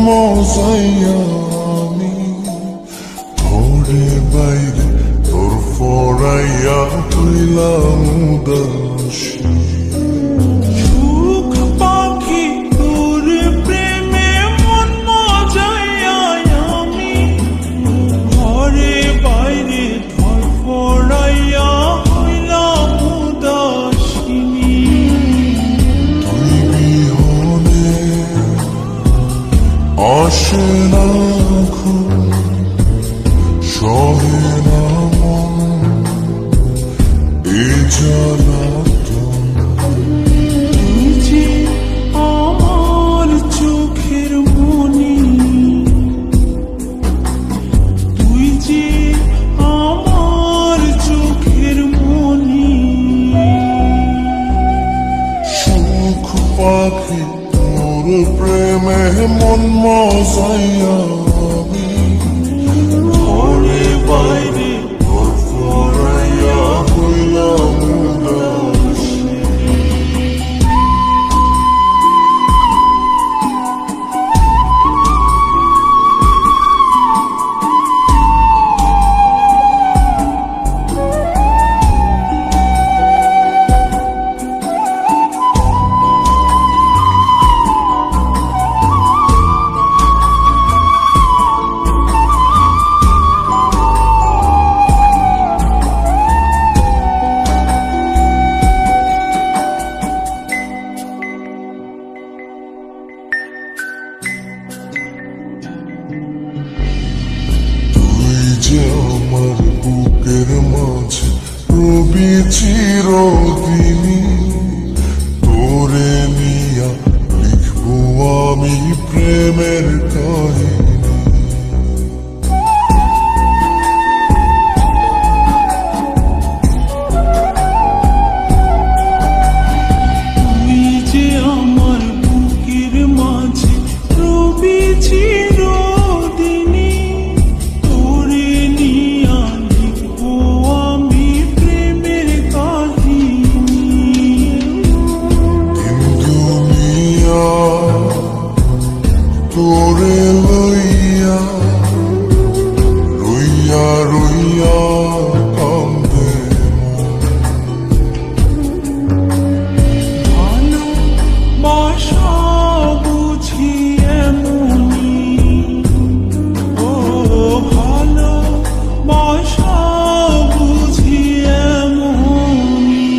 মজাইয়া আমি ঘরে বাইরে তোর ফরাইয়া হইলাম উদাসী। সুখ পাখি তোর প্রেমে মন মজাইয়া আমি ঘরে বাইরে ধর ফরাইয়া হইলাম উদাসিনী। তুই বিহনে আসে না ঘুম, সহে না মন এ জ্বালাতন। তুই যে আমার চোখের মনি, তুই যে আমার চোখের মনি। সুখ পাখি তোর প্রেমে মন মজাইয়া আমি ঘরে বাইরে তোর ফরাইয়া হইলাম উদাসী। যে আমার বুকের মাঝে রবি চিরদিনী, তোরে নিয়া লিখবো আমি প্রেমের কাহিনী। তুই যে আমার বুকের মাঝে রবি চিরদিনী, তোরে নিয়া লিখবো আমি প্রেমের কাহিনী। দিন দুনিয়া তোরে লইয়া রইয়া রইয়া কান্দে ভালোবাসা বুঝি এমনি, ও ভালোবাসা বুঝি এমনি।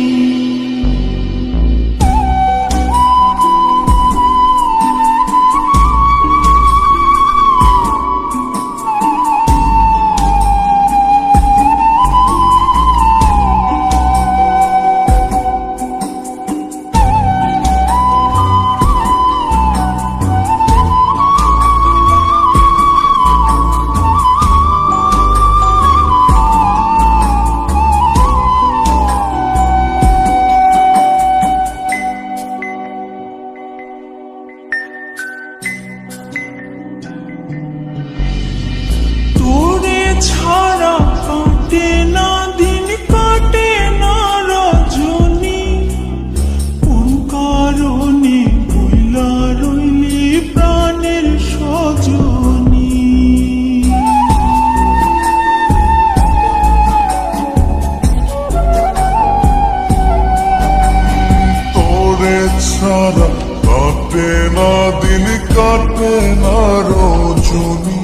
তোরে ছাড়া কাটে না দিন, কাটে না রজনী, কোন কারণে ভুলা রইলি প্রাণের সজনী। তোরে ছাড়া কাটে না দিন, কাটে না রজনী,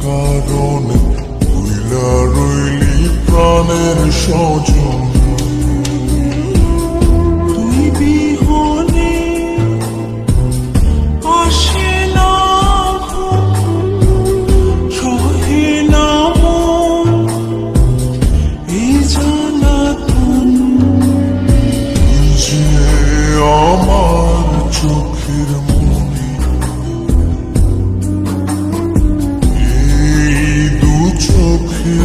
কারণে ভুইলা রইলি প্রাণের সজনী। তুই বিহনে আসে না ঘুম, সহে না মন এই জ্বালাতন। তুই যে আমার চোখের মনি, এই দু চোখে